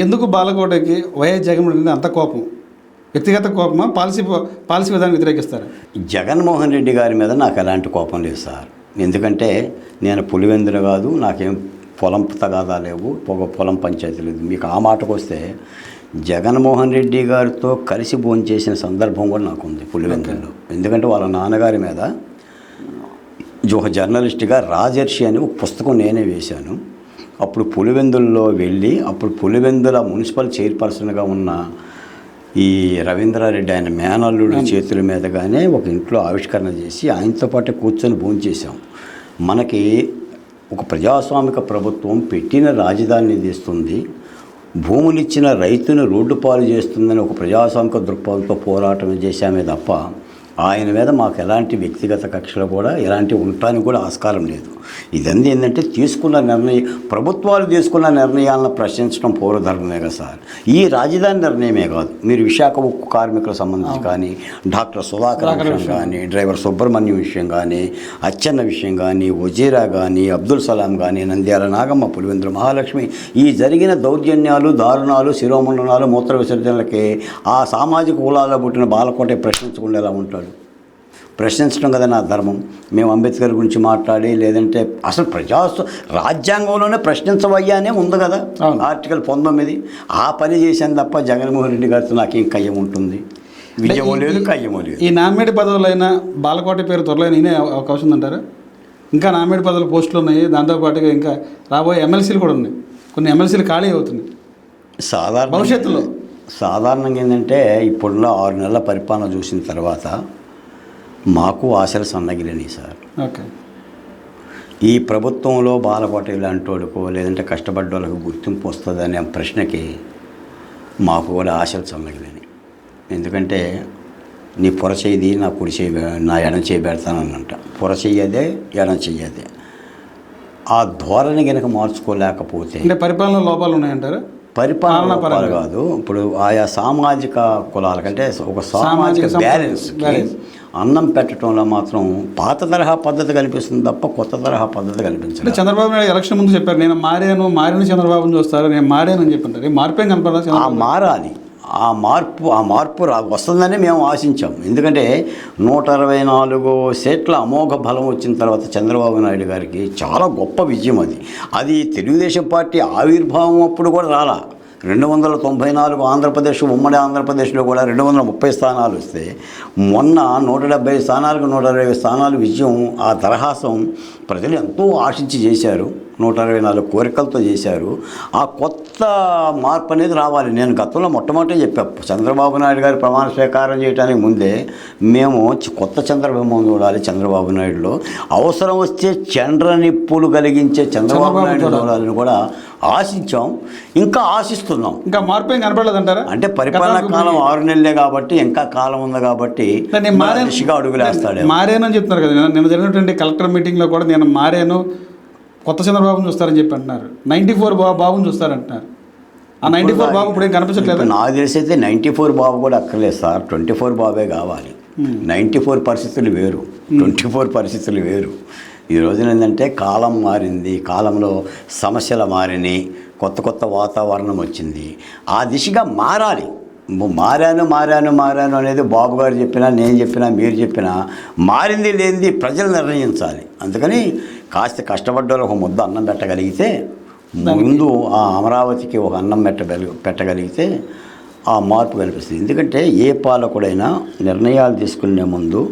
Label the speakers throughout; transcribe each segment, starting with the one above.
Speaker 1: ఎందుకు బాలకోటకి వైఎస్ జగన్మోహన్ రెడ్డి అంత కోపం? వ్యక్తిగత కోపమా, పాలసీ విధానం వ్యతిరేకిస్తారు?
Speaker 2: జగన్మోహన్ రెడ్డి గారి మీద నాకు ఎలాంటి కోపం లేదు సార్. ఎందుకంటే నేను పులివెందులు కాదు, నాకేం పొలం తగాదా లేవు, పొలం పంచాయతీ లేదు. మీకు ఆ మాటకు వస్తే జగన్మోహన్ రెడ్డి గారితో కలిసి భోంచేసిన సందర్భం కూడా నాకు ఉంది పులివెందుల్లో. ఎందుకంటే వాళ్ళ నాన్నగారి మీద ఒక జర్నలిస్ట్గా రాజర్షి అని ఒక పుస్తకం నేనే వేశాను. అప్పుడు పులివెందుల్లో వెళ్ళి, అప్పుడు పులివెందుల మున్సిపల్ చైర్పర్సన్గా ఉన్న ఈ రవీంద్రారెడ్డి ఆయన మేనల్లుడు చేతుల మీదగానే ఒక ఇంట్లో ఆవిష్కరణ చేసి ఆయనతో పాటు కూర్చొని భోంచేసాం. మనకి ఒక ప్రజాస్వామిక ప్రభుత్వం పెట్టిన రాజధానిని తీస్తుంది, భూములు ఇచ్చిన రైతును రోడ్డు పాలు చేస్తుందని ఒక ప్రజాస్వామిక దృక్పథంతో పోరాటం చేశామే తప్ప ఆయన మీద మాకు ఎలాంటి వ్యక్తిగత కక్షలు కూడా ఎలాంటి ఉండటానికి కూడా ఆస్కారం లేదు. ఇదంతా ఏంటంటే ప్రభుత్వాలు తీసుకున్న నిర్ణయాలను ప్రశ్నించడం పౌరధర్మమే కదా సార్. ఈ రాజధాని నిర్ణయమే కాదు, మీరు విశాఖ ఉక్కు కార్మికులకు సంబంధించి కానీ, డాక్టర్ సుధాకర్ విషయం కానీ, డ్రైవర్ సుబ్రహ్మణ్యం విషయం కానీ, అచ్చెన్న విషయం కానీ, వజీరా కానీ, అబ్దుల్ సలాం కానీ, నంద్యాల నాగమ్మ, పులివెందుల మహాలక్ష్మి, ఈ జరిగిన దౌర్జన్యాలు, దారుణాలు, శిరోమండనాలు, మూత్ర విసర్జనలకి ఆ సామాజిక కులాల్లో పుట్టిన బాలకోటే ప్రశ్నించకుండా ఎలా ఉంటాడు? ప్రశ్నించడం కదా నా ధర్మం. మేము అంబేద్కర్ గురించి మాట్లాడి, లేదంటే అసలు రాజ్యాంగంలోనే ప్రశ్నించవయ్యానే ఉంది కదా ఆర్టికల్ 19. ఆ పని చేశాను తప్ప జగన్మోహన్ రెడ్డి గారితో నాకేం కయ్యం ఉంటుంది? విజయమో లేదు, కయ్యమో లేదు.
Speaker 1: ఈ నామినేట్ పదవులైనా బాలకోట పేరు త్వరలో ఈయనే అవకాశం ఉందంటారా? ఇంకా నామినేట్ పదవులు పోస్టులు ఉన్నాయి, దాంతోపాటుగా ఇంకా రాబోయే ఎమ్మెల్సీలు కూడా ఉన్నాయి, కొన్ని ఎమ్మెల్సీలు ఖాళీ అవుతున్నాయి భవిష్యత్తులో.
Speaker 2: సాధారణంగా ఏంటంటే ఇప్పుడున్న 6 నెలల పరిపాలన చూసిన తర్వాత మాకు ఆశలు సన్నగిలినాయి సార్.
Speaker 1: ఓకే,
Speaker 2: ఈ ప్రభుత్వంలో బాలకోట ఇలాంటి వాళ్ళకో లేదంటే కష్టపడ్డ వాళ్ళకు గుర్తింపు వస్తుందనే ప్రశ్నకి మాకు కూడా ఆశలు సన్నగిలినాయి. ఎందుకంటే నీ పొర చేయి నా కుడి చేయి, నా ఎడం చేయి పెడతానంట. పొర చెయ్యదే, ఎడం చెయ్యదే. ఆ ధోరణి కనుక మార్చుకోలేకపోతే
Speaker 1: అంటే పరిపాలన లోపాలు ఉన్నాయంటారా?
Speaker 2: పరిపాలన కాదు, ఇప్పుడు ఆయా సామాజిక కులాలకంటే ఒక సామాజిక బ్యాలెన్స్కి అన్నం పెట్టడంలో మాత్రం పాత తరహా పద్ధతి కనిపిస్తుంది తప్ప కొత్త తరహా పద్ధతి కనిపించదు.
Speaker 1: చంద్రబాబు నాయుడు ఎలక్షన్ ముందు చెప్పారు, నేను మారిన చంద్రబాబుని చూస్తారు, నేను మారానని చెప్పంటారు. మార్పేం కనపడాలి.
Speaker 2: మారాలి, ఆ మార్పు వస్తుందని మేము ఆశించాం. ఎందుకంటే 124 సీట్ల అమోఘ బలం వచ్చిన తర్వాత చంద్రబాబు నాయుడు గారికి చాలా గొప్ప విజయం అది తెలుగుదేశం పార్టీ ఆవిర్భావం అప్పుడు కూడా రాలా. 294 ఆంధ్రప్రదేశ్, ఉమ్మడి ఆంధ్రప్రదేశ్లో కూడా 230 స్థానాలు వస్తే మొన్న 170 స్థానాలకు 120 స్థానాలు విజయం. ఆ తరహాసం ప్రజలు ఎంతో ఆశించి చేశారు, 124 కోరికలతో చేశారు. ఆ కొత్త మార్పు అనేది రావాలి. నేను గతంలో మొట్టమొదటి చెప్పాను, చంద్రబాబు నాయుడు గారి ప్రమాణ స్వీకారం చేయడానికి ముందే మేము కొత్త చంద్రబాబు చూడాలి, చంద్రబాబు నాయుడులో అవసరం వస్తే చంద్రనిప్పులు కలిగించే చంద్రబాబు నాయుడు చూడాలని కూడా ఆశించాం, ఇంకా ఆశిస్తున్నాం.
Speaker 1: ఇంకా మార్పు ఏం కనపడలేదంటారా?
Speaker 2: అంటే పరిపాలన కాలం 6 నెలలే కాబట్టి ఇంకా కాలం ఉంది కాబట్టి మనిషిగా అడుగులేస్తాడు.
Speaker 1: మారేనని చెప్తున్నారు కదా. నిన్న జరిగినటువంటి కలెక్టర్ మీటింగ్లో కూడా నేను మారాను, కొత్త చంద్రబాబుని చూస్తారని చెప్పి అంటున్నారు. 94 బాబుని చూస్తారంటున్నారు. ఆ 94 బాబు ఇప్పుడు ఏం కనిపించట్లేదు.
Speaker 2: నాకు తెలిసి అయితే 94 బాబు కూడా అక్కర్లేదు సార్, 24 బాబే కావాలి. 94 పరిస్థితులు వేరు, 24 పరిస్థితులు వేరు. ఈ రోజున ఏంటంటే కాలం మారింది, కాలంలో సమస్యలు మారినాయి, కొత్త వాతావరణం వచ్చింది. ఆ దిశగా మారాలి. మారాను అనేది బాబు గారు చెప్పినా, నేను చెప్పినా, మీరు చెప్పినా మారింది లేనిది ప్రజలు నిర్ణయించాలి. అందుకని కాస్త కష్టపడ్డలో ఒక ముద్ద అన్నం పెట్టగలిగితే, ముందు ఆ అమరావతికి ఒక అన్నం పెట్టగలిగితే ఆ మార్పు కనిపిస్తుంది. ఎందుకంటే ఏ పాలకుడైనా నిర్ణయాలు తీసుకునే ముందు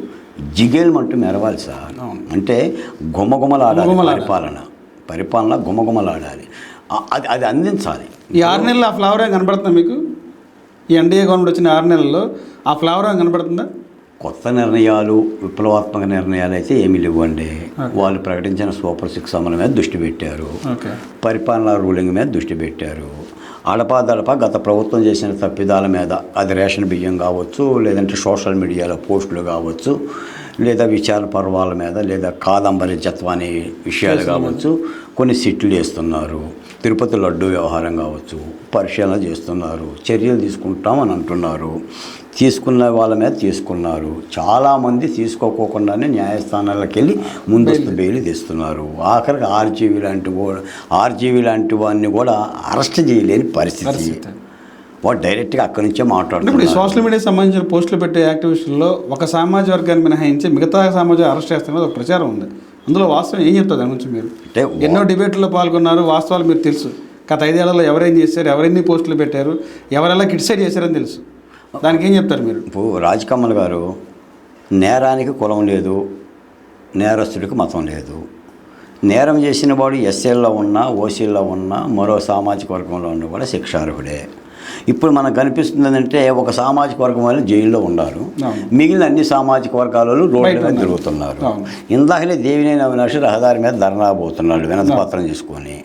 Speaker 2: జిగేల్మంటూ మెరవాలి సార్. అంటే గుమగుమలాడాలి పరిపాలన గుమగుమలాడాలి, అది అందించాలి.
Speaker 1: ఈ 6 నెలలు ఆ ఫ్లవర్ ఏం కనబడుతుందా మీకు? ఈ ఎన్డీఏ గవర్నమెంట్ వచ్చిన 6 నెలల్లో ఆ ఫ్లవర్ ఏం కనబడుతుందా?
Speaker 2: కొత్త నిర్ణయాలు, విప్లవాత్మక నిర్ణయాలు అయితే ఏమీ లేవండి. వాళ్ళు ప్రకటించిన సూపర్ 6 అమలు మీద దృష్టి పెట్టారు, పరిపాలనా రూలింగ్ మీద దృష్టి పెట్టారు. అడపాదడపా గత ప్రభుత్వం చేసిన తప్పిదాల మీద, అది రేషన్ బియ్యం కావచ్చు, లేదంటే సోషల్ మీడియాలో పోస్టులు కావచ్చు, లేదా విచారణ పర్వాల మీద, లేదా కాదంబరి జత్వాని విషయాలు కావచ్చు, కొన్ని సిట్లు వేస్తున్నారు. తిరుపతి లడ్డు వ్యవహారం కావచ్చు, పరిశీలన చేస్తున్నారు, చర్యలు తీసుకుంటామని అంటున్నారు. తీసుకున్న వాళ్ళ మీద తీసుకున్నారు. చాలామంది తీసుకోకోకుండానే న్యాయస్థానాలకు వెళ్ళి ముందస్తు బెయిల్ తెస్తున్నారు. ఆఖరికి ఆర్జీవీ లాంటి వాడిని కూడా అరెస్ట్ చేయలేని పరిస్థితి. వాడు డైరెక్ట్గా అక్కడి నుంచే
Speaker 1: ఇప్పుడు
Speaker 2: మాట్లాడుతున్నారు.
Speaker 1: సోషల్ మీడియా సంబంధించిన పోస్టులు పెట్టే యాక్టివిస్టుల్లో ఒక సామాజిక వర్గాన్ని మినహాయించి మిగతా సమాజం అరెస్ట్ చేస్తున్నది ఒక ప్రచారం ఉంది. అందులో వాస్తవం ఏం చెప్తారు దాని గురించి? మీరు
Speaker 2: అంటే
Speaker 1: ఎన్నో డిబేట్లో పాల్గొన్నారు, వాస్తవాలు మీరు తెలుసు. గత 5 ఏళ్లలో ఎవరేం చేశారు, ఎవరెన్ని పోస్టులు పెట్టారు, ఎవరెలా క్రిటిసైడ్ చేశారని తెలుసు. దానికి ఏం చెప్తారు మీరు?
Speaker 2: ఇప్పుడు రాజకమల్ గారు నేరానికి కులం లేదు, నేరస్తుడికి మతం లేదు. నేరం చేసిన వాడు ఎస్సీల్లో ఉన్నా, ఓసీల్లో ఉన్నా, మరో సామాజిక వర్గంలో ఉన్నా కూడా శిక్షార్హుడే. ఇప్పుడు మనకు కనిపిస్తుంది ఏంటంటే ఒక సామాజిక వర్గం వాళ్ళు జైల్లో ఉన్నారు, మిగిలిన అన్ని సామాజిక వర్గాలలో రోడ్ల మీద తిరుగుతున్నారు. ఇందాకలే దేవినేని అవినాష్ రహదారి మీద ధర్నా పోతున్నాడు వినతి పత్రం తీసుకొని.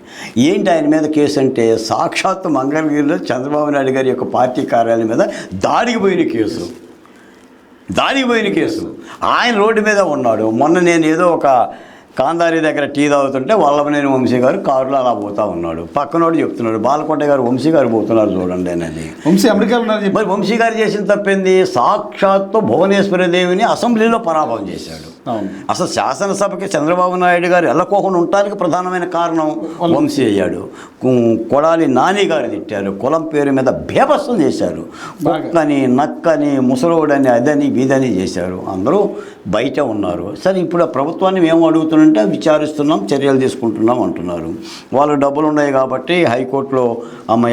Speaker 2: ఏంటి ఆయన మీద కేసు అంటే సాక్షాత్తు మంగళగిరిలో చంద్రబాబు నాయుడు గారి యొక్క పార్టీ కార్యాలయం మీద దాడికి పోయిన కేసు. ఆయన రోడ్డు మీద ఉన్నాడు. మొన్న నేను ఏదో ఒక కాందారి దగ్గర టీ తాగుతుంటే వల్లభనేని వంశీ గారు కారులో అలా పోతా ఉన్నాడు. పక్కనోడు చెప్తున్నాడు బాలకోట గారు వంశీ గారు పోతున్నారు చూడండి అని.
Speaker 1: వంశీ అమెరికాలో ఉన్నారు.
Speaker 2: మరి వంశీ గారు చేసిన తప్పింది సాక్షాత్తు భువనేశ్వరి దేవిని అసెంబ్లీలో పరాభవం చేశాడు. అసలు శాసనసభకి చంద్రబాబు నాయుడు గారు వెళ్ళకోకుండా ఉండటానికి ప్రధానమైన కారణం వంశీ అయ్యాడు. కొడాలి నాని గారు తిట్టారు, కులం పేరు మీద బేభత్సం చేశారు. కుక్కని నక్కని ముసలోడని అదని వీదని చేశారు. అందరూ బయట ఉన్నారు. సరే ఇప్పుడు ఆ ప్రభుత్వాన్ని మేము అడుగుతుంటే విచారిస్తున్నాం, చర్యలు తీసుకుంటున్నాం అంటున్నారు. వాళ్ళు డబ్బులు ఉన్నాయి కాబట్టి హైకోర్టులో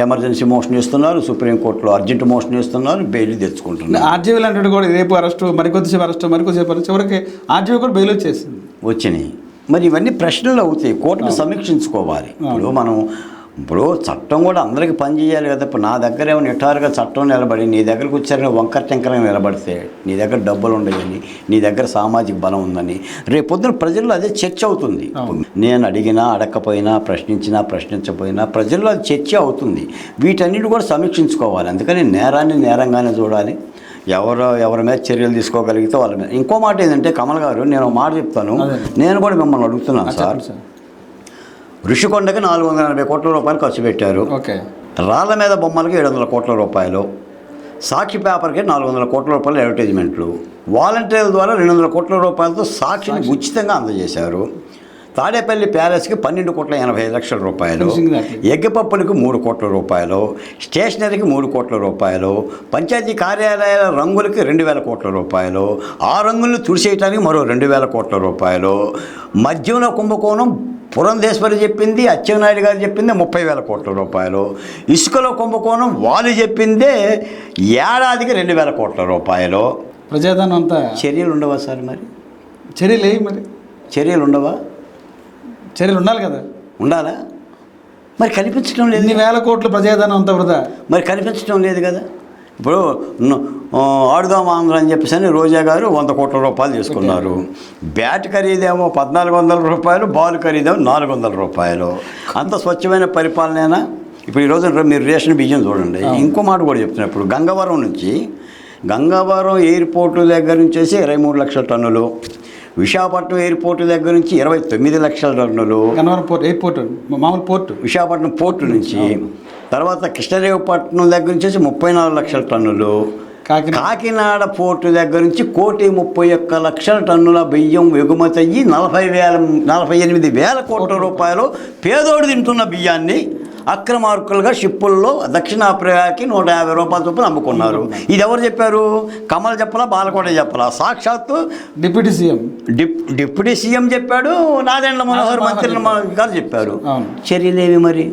Speaker 2: ఎమర్జెన్సీ మోషన్ ఇస్తున్నారు, సుప్రీంకోర్టులో అర్జెంట్ మోషన్ ఇస్తున్నారు, బెయిల్ తెచ్చుకుంటున్నారు.
Speaker 1: ఆర్జీవీ లాంటి కూడా రేపు అరెస్టు, మరికొద్దిసేపు అరెస్ట్, చివరికి ఆర్జీవీ కూడా బెయిల్ వచ్చేసింది.
Speaker 2: వచ్చినాయి. మరి ఇవన్నీ ప్రశ్నలు అవుతాయి, కోర్టును సమీక్షించుకోవాలి. ఇప్పుడు చట్టం కూడా అందరికీ పనిచేయాలి కదా. ఇప్పుడు నా దగ్గర ఏమో నిటారుగా చట్టం నిలబడి నీ దగ్గరకు వచ్చారని వంకర టెంకరగా నిలబడితే నీ దగ్గర డబ్బులు ఉండవని, నీ దగ్గర సామాజిక బలం ఉందని రేపొద్దున ప్రజల్లో అదే చర్చ అవుతుంది. నేను అడిగినా అడగకపోయినా, ప్రశ్నించినా ప్రశ్నించకపోయినా ప్రజల్లో అది చర్చ అవుతుంది. వీటన్నిటి కూడా సమీక్షించుకోవాలి. అందుకని నేరాన్ని నేరంగానే చూడాలి. ఎవరి మీద చర్యలు తీసుకోగలిగితే వాళ్ళ మీద. ఇంకో మాట ఏంటంటే కమల్ గారు, నేను మాట చెప్తాను, నేను కూడా మిమ్మల్ని అడుగుతున్నాను సార్. ఋషికొండకి 480 కోట్ల రూపాయలు ఖర్చు పెట్టారు. రాళ్ళ మీద బొమ్మలకి 700 కోట్ల రూపాయలు, సాక్షి పేపర్కి 400 కోట్ల రూపాయలు అడ్వర్టైజ్మెంట్లు, వాలంటీర్ల ద్వారా 200 కోట్ల రూపాయలతో సాక్షిని ఉచితంగా అందజేశారు. తాడేపల్లి ప్యాలెస్కి 12,80,00,000 రూపాయలు, ఎగ్గపప్పులకు 3 కోట్ల రూపాయలు, స్టేషనరీకి 3 కోట్ల రూపాయలు, పంచాయతీ కార్యాలయాల రంగులకి 2,000 కోట్ల రూపాయలు, ఆ రంగులను తుడిచేయటానికి మరో 2,000 కోట్ల రూపాయలు, మద్యంలో కుంభకోణం పురంధేశ్వరి చెప్పింది, అచ్చెన్నాయుడు గారు చెప్పింది 30,000 కోట్ల రూపాయలు, ఇసుకలో కుంభకోణం వాళ్ళు చెప్పిందే ఏడాదికి 2,000 కోట్ల రూపాయలు.
Speaker 1: ప్రజాధనం అంతా.
Speaker 2: చర్యలు ఉండవా సార్? మరి చర్యలు ఉండవా?
Speaker 1: చర్యలు ఉండాలి కదా.
Speaker 2: ఉండాలా? మరి కనిపించడం లేదు.
Speaker 1: 1,000 కోట్ల ప్రజాధనం అంతా వృధా.
Speaker 2: మరి కనిపించడం లేదు కదా. ఇప్పుడు ఆడుదాం ఆంధ్ర అని చెప్పేసి రోజా గారు 100 కోట్ల రూపాయలు తీసుకున్నారు. బ్యాట్ ఖరీదేమో 1,400 రూపాయలు, బాల్ ఖరీదేమో 400 రూపాయలు. అంత స్వచ్ఛమైన పరిపాలనేనా? ఇప్పుడు ఈరోజు మీరు రేషన్ బియ్యం చూడండి. ఇంకో మాట కూడా చెప్తున్నా. ఇప్పుడు గంగవరం ఎయిర్పోర్టు దగ్గర నుంచి 23 లక్షల టన్నులు, విశాఖపట్నం ఎయిర్పోర్టు దగ్గర నుంచి 29 లక్షల టన్నులు, విశాఖపట్నం పోర్టు నుంచి, తర్వాత కృష్ణదేవపట్నం దగ్గర నుంచి 34 లక్షల టన్నులు, కాకినాడ పోర్టు దగ్గర నుంచి 1,31,00,000 టన్నుల బియ్యం ఎగుమతి అయ్యి 48,000 కోట్ల రూపాయలు పేదోడు తింటున్న బియ్యాన్ని అక్రమార్కులుగా షిప్పుల్లో దక్షిణాఫ్రికాకి 150 రూపాయల చొప్పున అమ్ముకున్నారు. ఇది ఎవరు చెప్పారు? కమల్ చెప్పలా, బాలకోట చెప్పలా, సాక్షాత్తు డిప్యూటీ సీఎం చెప్పాడు, నాదెండ్ల మనోహర్ మంత్రి గారు చెప్పారు. చర్యలేవి మరి?